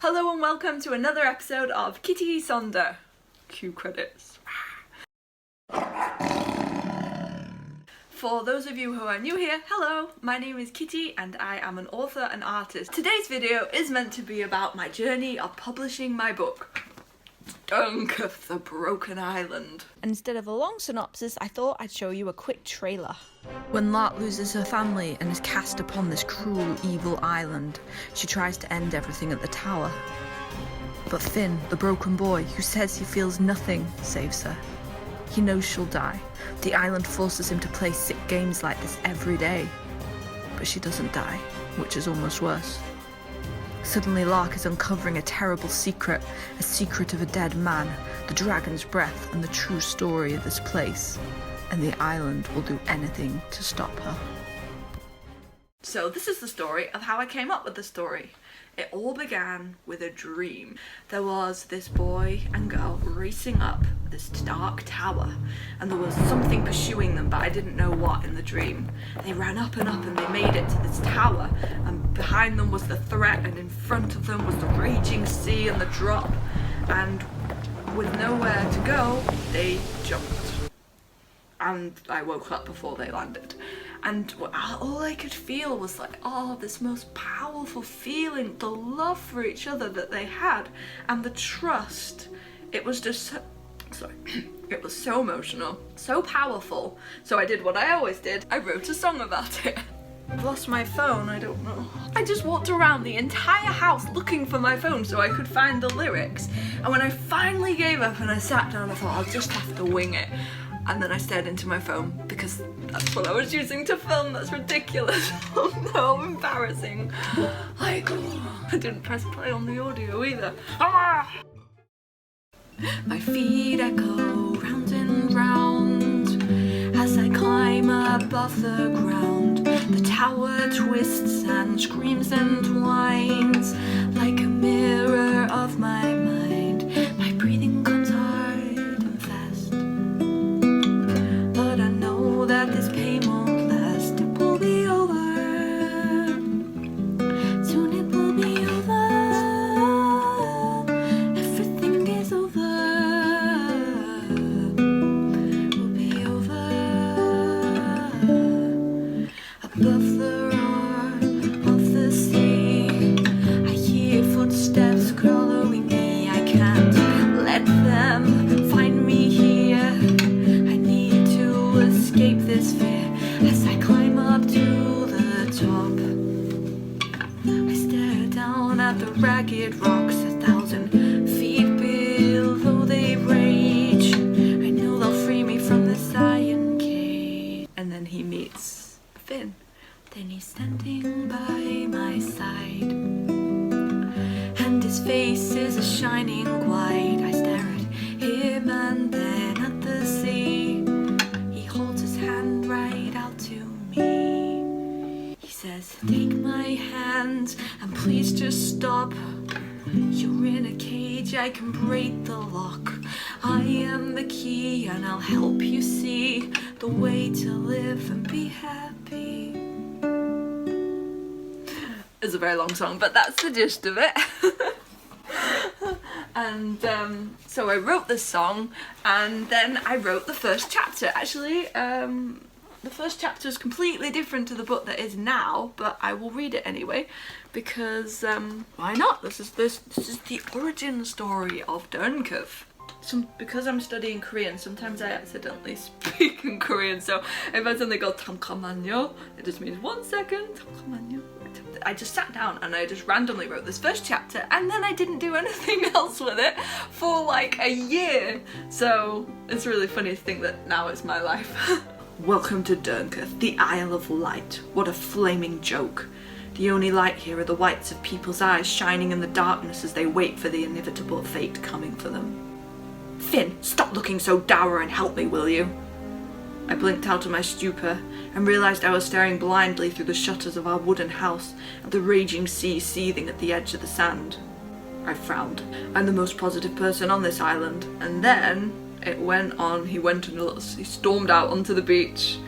Hello and welcome to another episode of Kitty Sonder. Cue credits. For those of you who are new here, hello, my name is Kitty and I am an author and artist. Today's video is meant to be about my journey of publishing my book, Dernketh the Broken Island. And instead of a long synopsis, I thought I'd show you a quick trailer. When Lark loses her family and is cast upon this cruel, evil island, she tries to end everything at the tower. But Finn, the broken boy, who says he feels nothing, saves her. He knows she'll die. The island forces him to play sick games like this every day. But she doesn't die, which is almost worse. Suddenly Lark is uncovering a terrible secret, a secret of a dead man, the dragon's breath, and the true story of this place. And the island will do anything to stop her. So this is the story of how I came up with the story. It all began with a dream. There was this boy and girl racing up this dark tower, and there was something pursuing them, but I didn't know what in the dream. They ran up and up and they made it to this tower, and behind them was the threat, and in front of them was the raging sea and the drop, and with nowhere to go, they jumped. And I woke up before they landed. And all I could feel was like, oh, this most powerful feeling, the love for each other that they had, and the trust. It was just it was so emotional, so powerful. So I did what I always did. I wrote a song about it. I've lost my phone, I don't know. I just walked around the entire house looking for my phone so I could find the lyrics. And when I finally gave up and I sat down, I thought, I'll just have to wing it. And then I stared into my phone because that's what I was using to film. That's ridiculous. Oh no, embarrassing. Like, oh, I didn't press play on the audio either. Ah! My feet echo round and round as I climb above the ground. The tower twists and screams and whines like a mirror of my mind. My breathing comes hard and fast, but I know that this pain won't last. It will be over. Soon it will be over. Everything is over. Will be over. Above the roar of the sea, I hear footsteps following me. I can't let them find me here. I need to escape this fear as I climb up to the top. I stare down at the ragged rocks, 1,000 feet below they rage. I know they'll free me from this iron cage. And then he meets Finn. Then he's standing by my side, and his face is a shining white. I stare at him and then at the sea. He holds his hand right out to me. He says, take my hand and please just stop. You're in a cage, I can break the lock. I am the key and I'll help you see the way to live and be happy. It's a very long song, but that's the gist of it. And so I wrote this song, and then I wrote the first chapter. Actually, the first chapter is completely different to the book that is now, but I will read it anyway because why not? This is the origin story of Dernketh. Because I'm studying Korean, sometimes I accidentally speak in Korean. So if I suddenly go 잠깐만요, it just means 1 second. 잠깐만요. I just sat down and I just randomly wrote this first chapter, and then I didn't do anything else with it for like a year. So it's really funny to think that now it's my life. Welcome to Dernketh, the Isle of Light. What a flaming joke. The only light here are the whites of people's eyes shining in the darkness as they wait for the inevitable fate coming for them. Finn, stop looking so dour and help me, will you? I blinked out of my stupor and realised I was staring blindly through the shutters of our wooden house at the raging sea seething at the edge of the sand. I frowned. I'm the most positive person on this island. And then it went on. He stormed out onto the beach.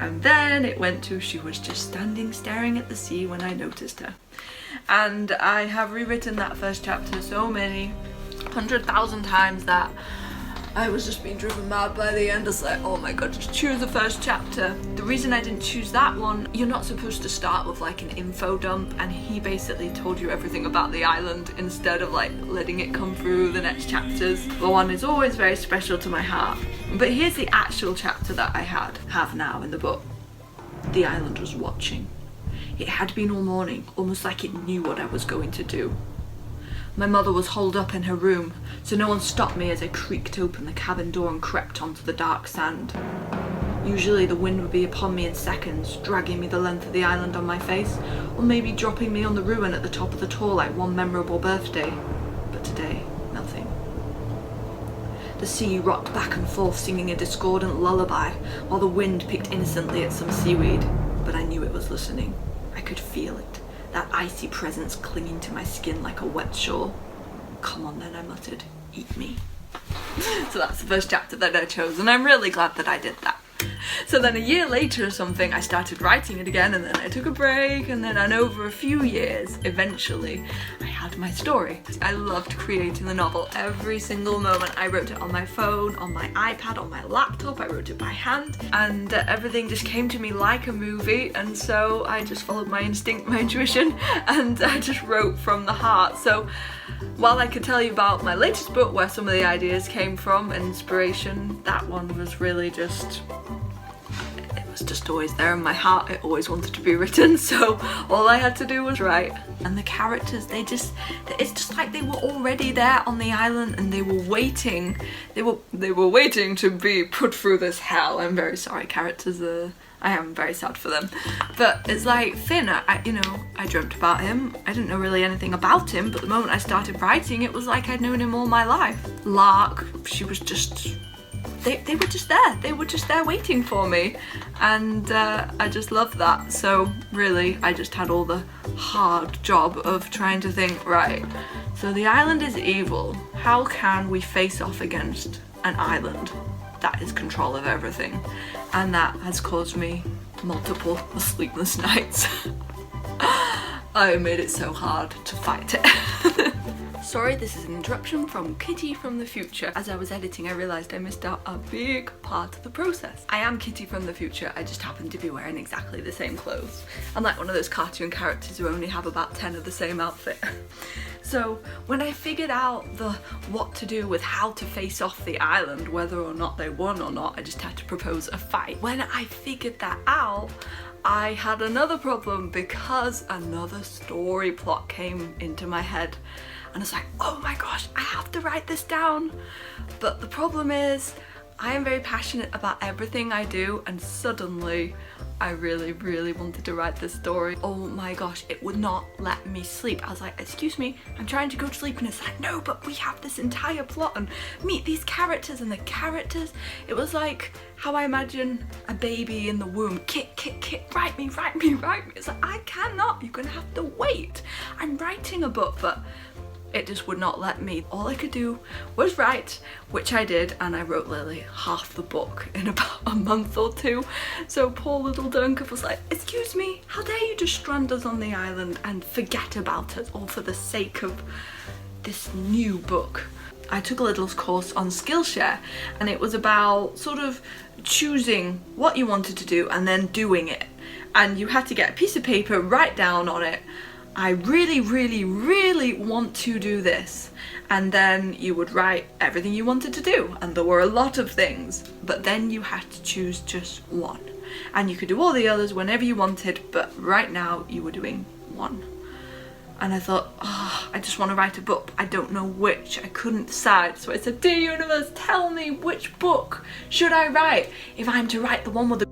And then it went to she was just standing staring at the sea when I noticed her. and I have rewritten that first chapter so many 100,000 times that I was just being driven mad by the end. It's like, oh my god, just choose the first chapter. The reason I didn't choose that one, you're not supposed to start with like an info dump, and he basically told you everything about the island instead of like letting it come through the next chapters. The one is always very special to my heart. But here's the actual chapter that I have now in the book. The island was watching. It had been all morning, almost like it knew what I was going to do. My mother was holed up in her room, so no one stopped me as I creaked open the cabin door and crept onto the dark sand. Usually the wind would be upon me in seconds, dragging me the length of the island on my face, or maybe dropping me on the ruin at the top of the tour like one memorable birthday. But today, nothing. The sea rocked back and forth, singing a discordant lullaby, while the wind picked innocently at some seaweed. But I knew it was listening. I could feel it. That icy presence clinging to my skin like a wet shore. Come on then, I muttered. Eat me. So that's the first chapter that I chose, and I'm really glad that I did that. So then a year later or something, I started writing it again, and then I took a break, and then over a few years, eventually, I had my story. I loved creating the novel. Every single moment. I wrote it on my phone, on my iPad, on my laptop. I wrote it by hand, and everything just came to me like a movie, and so I just followed my instinct, my intuition, and I just wrote from the heart. So while I could tell you about my latest book, where some of the ideas came from, inspiration, that one was really just always there in my heart. It always wanted to be written, so all I had to do was write. And the characters, it's just like they were already there on the island, and they were waiting. They were waiting to be put through this hell. I'm very sorry, characters. I am very sad for them. But it's like Finn, I dreamt about him. I didn't know really anything about him, but the moment I started writing, it was like I'd known him all my life. Lark, she was just... They were just there. They were just there waiting for me, and I just loved that. So really, I just had all the hard job of trying to think, right, so the island is evil. How can we face off against an island that is control of everything? And that has caused me multiple sleepless nights. I made it so hard to fight it. Sorry, this is an interruption from Kitty from the future. As I was editing, I realised I missed out a big part of the process. I am Kitty from the future, I just happen to be wearing exactly the same clothes. I'm like one of those cartoon characters who only have about 10 of the same outfit. So when I figured out what to do with how to face off the island, whether or not they won or not, I just had to propose a fight. When I figured that out, I had another problem because another story plot came into my head. And it's like, oh my gosh, I have to write this down. But the problem is, I am very passionate about everything I do, and suddenly I really, really wanted to write this story. Oh my gosh, it would not let me sleep. I was like, excuse me, I'm trying to go to sleep, and it's like, no, but we have this entire plot and meet these characters, and the characters, it was like how I imagine a baby in the womb, kick, kick, kick, write me, write me, write me. It's like, I cannot, you're gonna have to wait. I'm writing a book, but it just would not let me. All I could do was write, which I did, and I wrote literally half the book in about a month or two. So poor little Dernketh was like, excuse me, how dare you just strand us on the island and forget about us, all for the sake of this new book. I took a little course on Skillshare, and it was about sort of choosing what you wanted to do and then doing it. And you had to get a piece of paper, write down on it, I really, really, really want to do this. And then you would write everything you wanted to do. And there were a lot of things, but then you had to choose just one. And you could do all the others whenever you wanted, but right now you were doing one. And I thought, oh, I just want to write a book. I don't know which. I couldn't decide. So I said, dear universe, tell me which book should I write? If I'm to write the one with the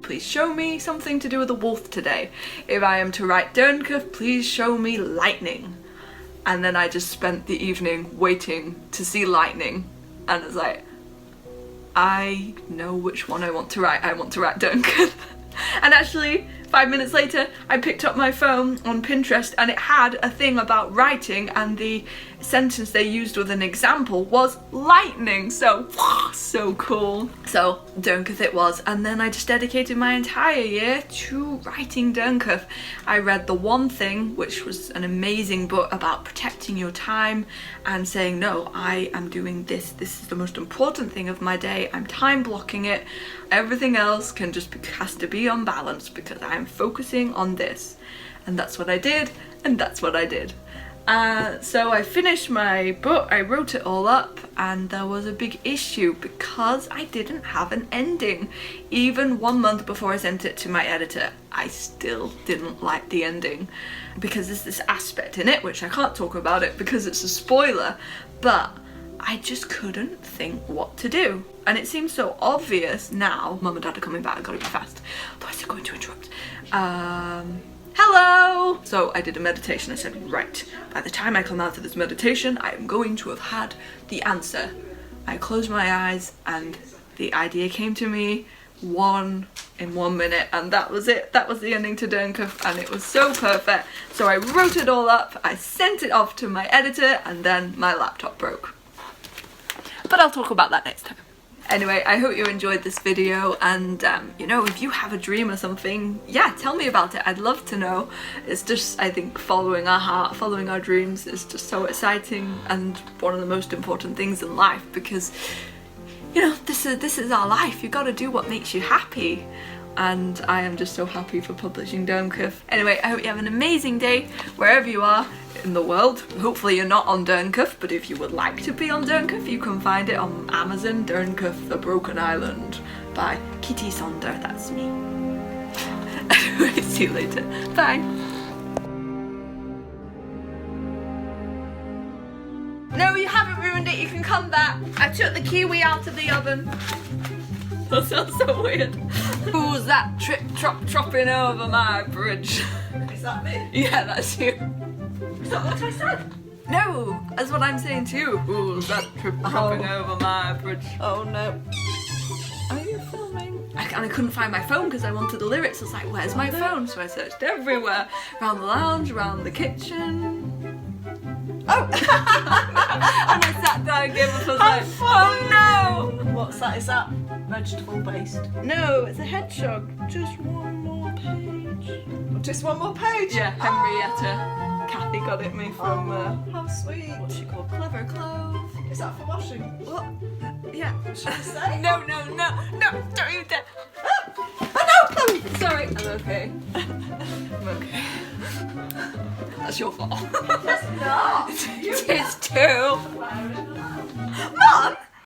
please show me something to do with a wolf today. If I am to write Dernketh, please show me lightning. And then I just spent the evening waiting to see lightning. And it's like, I know which one I want to write. I want to write Dernketh. And actually, 5 minutes later, I picked up my phone on Pinterest and it had a thing about writing, and the sentence they used with an example was lightning. So, so cool. So, Dernketh it was, and then I just dedicated my entire year to writing Dernketh. I read The One Thing, which was an amazing book about protecting your time and saying, no, I am doing this. This is the most important thing of my day. I'm time blocking it. Everything else has to be on balance because I'm focusing on this. And that's what I did, and that's what I did. So I finished my book, I wrote it all up, and there was a big issue because I didn't have an ending. Even 1 month before I sent it to my editor, I still didn't like the ending because there's this aspect in it, which I can't talk about it because it's a spoiler, but I just couldn't think what to do. And it seems so obvious now. Mum and Dad are coming back, I've got to be fast, otherwise they're going to interrupt. Hello! So I did a meditation. I said, right, by the time I come out of this meditation, I am going to have had the answer. I closed my eyes and the idea came to me in 1 minute, and that was it. That was the ending to Dernketh, and it was so perfect. So I wrote it all up, I sent it off to my editor, and then my laptop broke. But I'll talk about that next time. Anyway, I hope you enjoyed this video, and you know, if you have a dream or something, yeah, tell me about it. I'd love to know. It's just, I think, following our heart, following our dreams is just so exciting and one of the most important things in life, because, you know, this is our life. You got to do what makes you happy. And I am just so happy for publishing Dernketh. Anyway, I hope you have an amazing day wherever you are in the world. Hopefully you're not on Dernketh, but if you would like to be on Dernketh, you can find it on Amazon, Dernketh the Broken Island by Kitty Sonder, that's me. Anyway, see you later. Bye. No, you haven't ruined it, you can come back. I took the kiwi out of the oven. That sounds so weird. Who's that tropping over my bridge? Is that me? Yeah, that's you. Is that what I said? No, that's what I'm saying to you. Who's that tropping over my bridge? Oh no. Are you filming? And I couldn't find my phone because I wanted the lyrics. I was like, where's my phone? So I searched everywhere. Around the lounge, around the kitchen. Oh! And I sat down and gave up. I was like, oh no! What's that? Is that vegetable based? No, it's a hedgehog. Just one more page. Just one more page? Yeah, Henrietta. Kathy got it me from, how sweet. what's she called? Clever Clove. Is that for washing? What? Yeah. Should I say? No, don't you dare. Oh no! Sorry, I'm okay. I'm okay. That's your fault. That's not. It is too. Mum!